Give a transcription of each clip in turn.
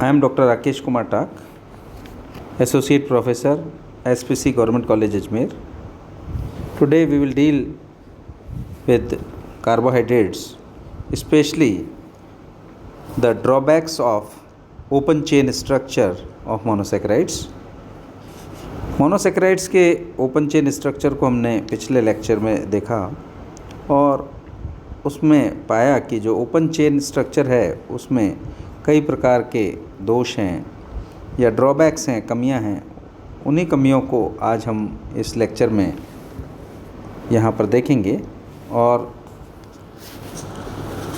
I am Dr. Rakesh Kumar Tak, Associate Professor, SPC Government College Ajmer. Today we will deal with carbohydrates, especially the drawbacks of open chain structure of monosaccharides. Monosaccharides के open chain structure को हमने पिछले lecture में देखा और उसमें पाया कि जो ओपन चेन स्ट्रक्चर है उसमें कई प्रकार के दोष हैं या ड्रॉबैक्स हैं, कमियां हैं। उन्हीं कमियों को आज हम इस लेक्चर में यहाँ पर देखेंगे और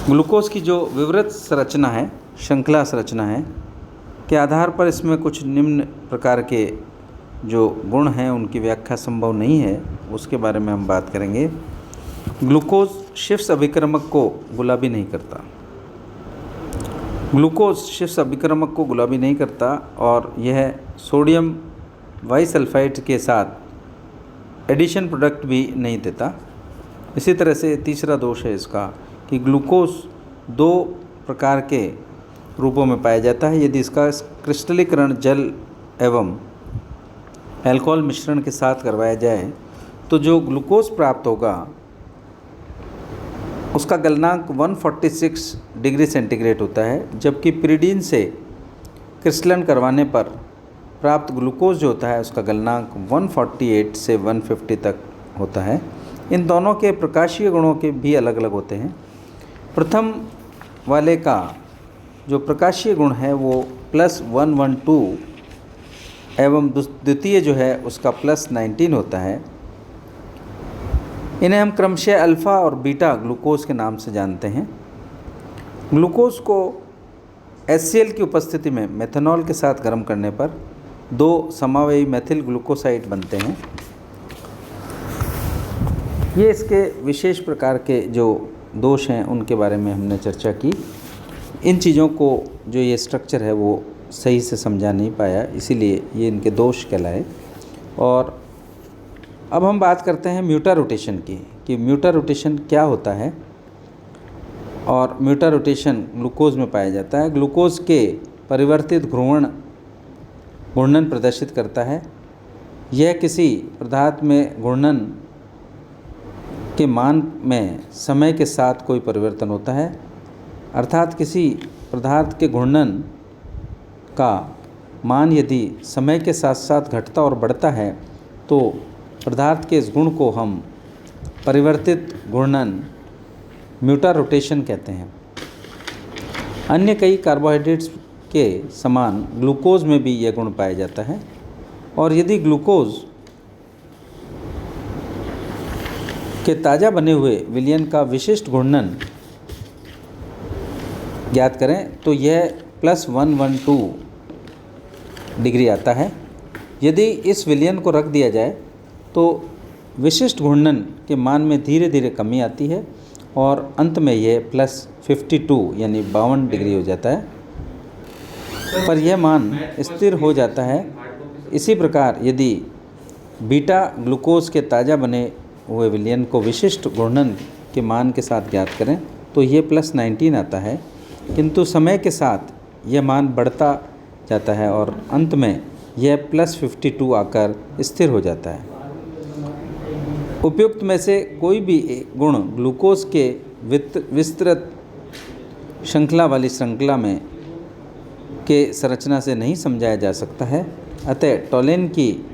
ग्लूकोज की जो विवृत संरचना है, श्रृंखला संरचना है, के आधार पर इसमें कुछ निम्न प्रकार के जो गुण हैं उनकी व्याख्या संभव नहीं है, उसके बारे में हम बात करेंगे। ग्लूकोज शिफ्ट अभिक्रमक को गुलाबी नहीं करता। ग्लूकोज शिफ्ट अभिक्रमक को गुलाबी नहीं करता और यह सोडियम बाइसल्फाइड के साथ एडिशन प्रोडक्ट भी नहीं देता। इसी तरह से तीसरा दोष है इसका कि ग्लूकोज दो प्रकार के रूपों में पाया जाता है। यदि इसका क्रिस्टलीकरण जल एवं अल्कोहल मिश्रण के साथ करवाया जाए तो जो ग्लूकोज प्राप्त होगा उसका गलनांक 146 डिग्री सेंटीग्रेड होता है, जबकि पिरीडीन से क्रिस्टलन करवाने पर प्राप्त ग्लूकोज जो होता है उसका गलनांक 148 से 150 तक होता है। इन दोनों के प्रकाशीय गुणों के भी अलग अलग होते हैं। प्रथम वाले का जो प्रकाशीय गुण है वो +112 एवं द्वितीय जो है उसका +19 होता है। इन्हें हम क्रमशः अल्फ़ा और बीटा ग्लूकोज के नाम से जानते हैं। ग्लूकोज को HCl की उपस्थिति में मेथनॉल के साथ गर्म करने पर दो समावयवी मेथिल ग्लूकोसाइड बनते हैं। ये इसके विशेष प्रकार के जो दोष हैं उनके बारे में हमने चर्चा की। इन चीज़ों को जो ये स्ट्रक्चर है वो सही से समझा नहीं पाया, इसीलिए ये इनके दोष कहलाए। और अब हम बात करते हैं म्यूटा रोटेशन की कि म्यूटा रोटेशन क्या होता है। और म्यूटा रोटेशन ग्लूकोज में पाया जाता है। ग्लूकोज के परिवर्तित घूर्णन प्रदर्शित करता है। यह किसी पदार्थ में घूर्णन के मान में समय के साथ कोई परिवर्तन होता है, अर्थात किसी पदार्थ के घूर्णन का मान यदि समय के साथ साथ घटता और बढ़ता है तो पदार्थ के इस गुण को हम परिवर्तित घूर्णन म्यूटा रोटेशन कहते हैं। अन्य कई कार्बोहाइड्रेट्स के समान ग्लूकोज में भी यह गुण पाया जाता है। और यदि ग्लूकोज के ताज़ा बने हुए विलयन का विशिष्ट घूर्णन ज्ञात करें तो यह +112 डिग्री आता है। यदि इस विलयन को रख दिया जाए तो विशिष्ट घूर्णन के मान में धीरे धीरे कमी आती है और अंत में यह +52 यानी 52 डिग्री हो जाता है, पर यह मान स्थिर हो जाता है। इसी प्रकार यदि बीटा ग्लूकोज के ताज़ा बने हुए विलयन को विशिष्ट घूर्णन के मान के साथ ज्ञात करें तो ये +19 आता है, किंतु समय के साथ यह मान बढ़ता जाता है और अंत में यह +52 आकर स्थिर हो जाता है। उपयुक्त में से कोई भी गुण ग्लूकोज के विस्तृत श्रृंखला वाली श्रृंखला में के संरचना से नहीं समझाया जा सकता है। अतः टोलेन की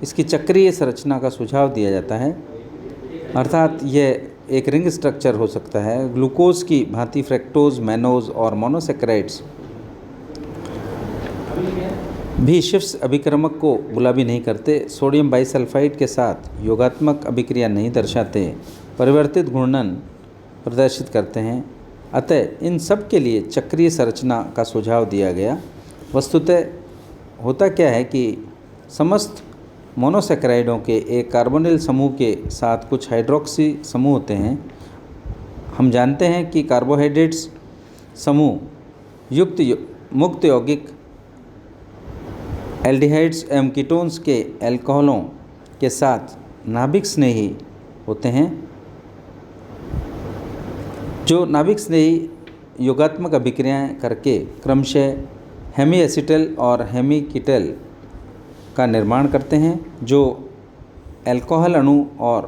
इसकी चक्रीय संरचना का सुझाव दिया जाता है, अर्थात यह एक रिंग स्ट्रक्चर हो सकता है। ग्लूकोज की भांति फ्रैक्टोज, मैनोज और मोनोसैकेराइड्स भी शिफ्ट अभिक्रमक को गुलाबी नहीं करते, सोडियम बाइसल्फाइड के साथ योगात्मक अभिक्रिया नहीं दर्शाते, परिवर्तित घूर्णन प्रदर्शित करते हैं। अतः इन सब के लिए चक्रीय संरचना का सुझाव दिया गया। वस्तुतः होता क्या है कि समस्त मोनोसैकेराइडों के एक कार्बोनिल समूह के साथ कुछ हाइड्रोक्सी समूह होते हैं। हम जानते हैं कि कार्बोहाइड्रेट्स समूह युक्त मुक्त यौगिक एल्डिहाइड्स एवं कीटोन्स के अल्कोहलों के साथ नाभिक स्नेही होते हैं। जो नाभिक स्नेही योगात्मक अभिक्रियाएं करके क्रमशः हेमी एसिटल और हेमी कीटल का निर्माण करते हैं, जो अल्कोहल अणु और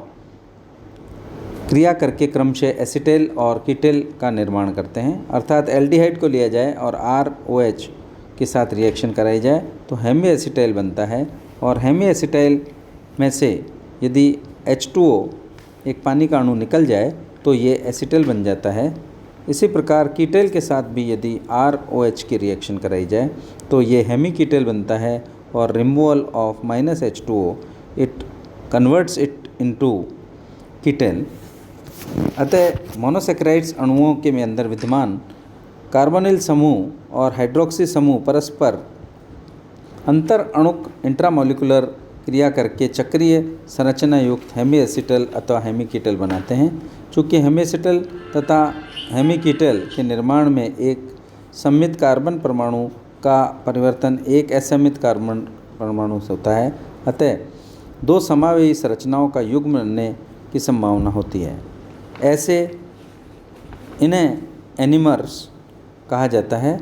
क्रिया करके क्रमशः एसिटेल और कीटल का निर्माण करते हैं। अर्थात एल्डिहाइड को लिया जाए और ROH के साथ रिएक्शन कराई जाए तो हेमी एसिटाइल बनता है, और हेमी एसिटाइल में से यदि H2O एक पानी का अणु निकल जाए तो ये एसिटल बन जाता है। इसी प्रकार कीटल के साथ भी यदि ROH की रिएक्शन कराई जाए तो ये हेमी कीटल बनता है, और removal of -H2O it converts it into ketal. अतः मोनोसेक्राइड्स अणुओं के में अंदर विद्यमान कार्बोनिल समूह और हाइड्रोक्सी समूह परस्पर अंतर अणुक इंट्रामोलिकुलर क्रिया करके चक्रीय संरचना युक्त हेमी एसिटल अथवा हेमी कीटल बनाते हैं। चूँकि हेमी एसिटल तथा हेमी कीटल के निर्माण में एक सममित कार्बन परमाणु का परिवर्तन एक असममित कार्बन परमाणु से होता है, अतः दो समावेशी संरचनाओं का युग्म बनने की संभावना होती है। ऐसे इन्हें एनिमर्स कहा जाता है।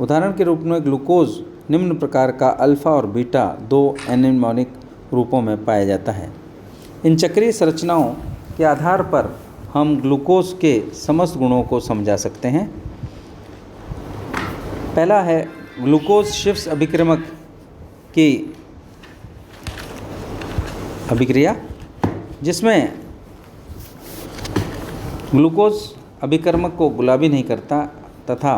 उदाहरण के रूप में ग्लूकोज निम्न प्रकार का अल्फ़ा और बीटा दो एनिमोनिक रूपों में पाया जाता है। इन चक्रीय संरचनाओं के आधार पर हम ग्लूकोज के समस्त गुणों को समझा सकते हैं। पहला है ग्लूकोज शिफ्स अभिक्रमक की अभिक्रिया, जिसमें ग्लूकोज अभिकर्मक को गुलाबी नहीं करता तथा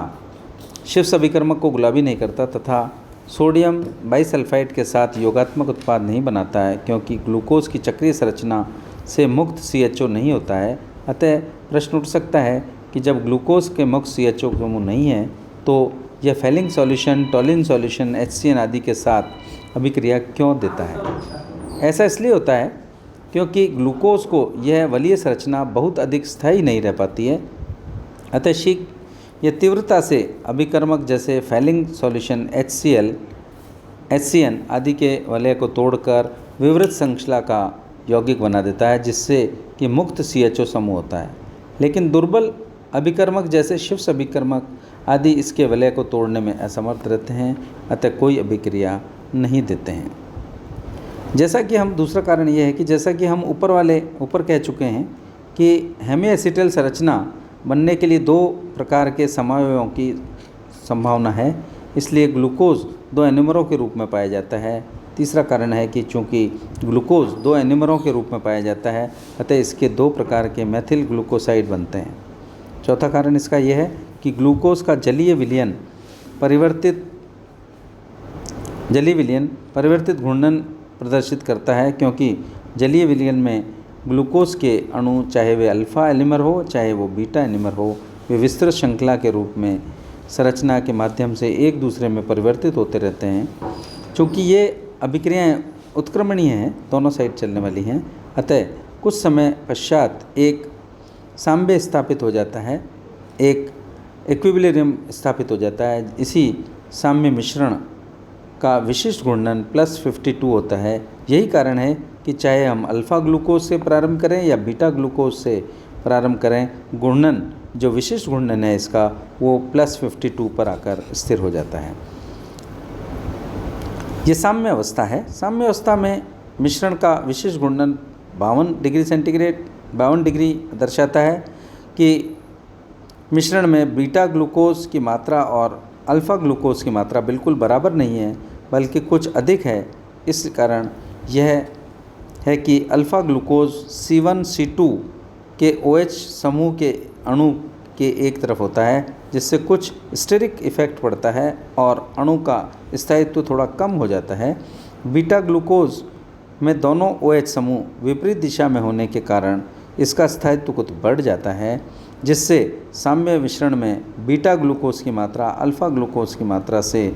शिफ्स अभिकर्मक को गुलाबी नहीं करता तथा सोडियम बाइसल्फाइड के साथ योगात्मक उत्पाद नहीं बनाता है, क्योंकि ग्लूकोज की चक्रीय संरचना से मुक्त CHO नहीं होता है। अतः प्रश्न उठ सकता है कि जब ग्लूकोज के मुक्त CHO समूह नहीं है तो यह Fehling solution, Tollens solution, HCN आदि के साथ अभिक्रिया क्यों देता है। ऐसा इसलिए होता है क्योंकि ग्लूकोज को यह वलीय संरचना बहुत अधिक स्थायी नहीं रह पाती है। अतः शीघ्र यह तीव्रता से अभिकर्मक जैसे फेलिंग सॉल्यूशन HCl, HCN आदि के वलय को तोड़कर विवृत श्रृंखला का यौगिक बना देता है, जिससे कि मुक्त CHO समूह होता है। लेकिन दुर्बल अभिकर्मक जैसे शिफ्स अभिकर्मक आदि इसके वलय को तोड़ने में असमर्थ रहते हैं, अतः कोई अभिक्रिया नहीं देते हैं। जैसा कि हम दूसरा कारण यह है कि जैसा कि हम ऊपर कह चुके हैं कि हेमी एसिटल संरचना बनने के लिए दो प्रकार के समावयवों की संभावना है, इसलिए ग्लूकोज दो एनिमरों के रूप में पाया जाता है। तीसरा कारण है कि चूंकि ग्लूकोज दो एनिमरों के रूप में पाया जाता है, अतः इसके दो प्रकार के मेथिल ग्लूकोसाइड बनते हैं। चौथा कारण इसका यह है कि ग्लूकोज का जलीय विलयन परिवर्तित घूर्णन प्रदर्शित करता है, क्योंकि जलीय विलयन में ग्लूकोज के अणु, चाहे वे अल्फ़ा एनिमर हो चाहे वो बीटा एनिमर हो, वे विस्तृत श्रृंखला के रूप में संरचना के माध्यम से एक दूसरे में परिवर्तित होते रहते हैं। चूँकि ये अभिक्रियाएँ उत्क्रमणीय हैं, दोनों साइड चलने वाली हैं, अतः कुछ समय पश्चात एक साम्य स्थापित हो जाता है, एक इक्विलिब्रियम स्थापित हो जाता है। इसी साम्य मिश्रण का विशिष्ट घूर्णन +52 होता है। यही कारण है कि चाहे हम अल्फ़ा ग्लूकोज से प्रारंभ करें या बीटा ग्लूकोज से प्रारंभ करें, घूर्णन जो विशिष्ट घूर्णन है इसका वो +52 पर आकर स्थिर हो जाता है। ये साम्य अवस्था है। साम्य अवस्था में मिश्रण का विशिष्ट घूर्णन 52 डिग्री दर्शाता है कि मिश्रण में बीटा ग्लूकोज की मात्रा और अल्फ़ा ग्लूकोज की मात्रा बिल्कुल बराबर नहीं है, बल्कि कुछ अधिक है। इस कारण यह है कि अल्फ़ा ग्लूकोज C1C2 के OH समूह के अणु के एक तरफ होता है, जिससे कुछ स्टेरिक इफेक्ट पड़ता है और अणु का स्थायित्व थोड़ा कम हो जाता है। बीटा ग्लूकोज में दोनों OH समूह विपरीत दिशा में होने के कारण इसका स्थायित्व कुछ बढ़ जाता है, जिससे साम्य मिश्रण में बीटा ग्लूकोज की मात्रा अल्फ़ा ग्लूकोज की मात्रा से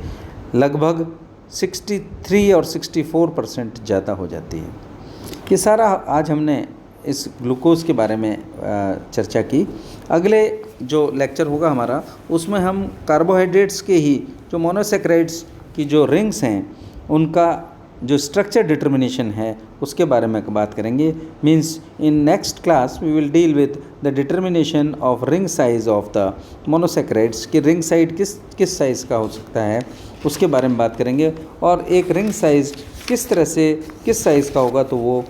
लगभग 63 और 64% ज़्यादा हो जाती है। ये सारा आज हमने इस ग्लूकोज के बारे में चर्चा की। अगले जो लेक्चर होगा हमारा, उसमें हम कार्बोहाइड्रेट्स के ही जो मोनोसेक्राइड्स की जो रिंग्स हैं उनका जो स्ट्रक्चर डिटर्मिनेशन है उसके बारे में बात करेंगे। Means in next class we will deal with the determination of ring size of the monosaccharides कि रिंग साइज किस साइज़ का हो सकता है उसके बारे में बात करेंगे। और एक रिंग साइज़ किस तरह से, किस साइज़ का होगा तो वो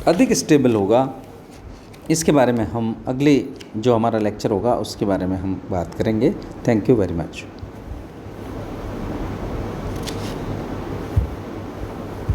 अधिक स्टेबल होगा, इसके बारे में हम अगले जो हमारा लेक्चर होगा उसके बारे में हम बात करेंगे। Thank you very much.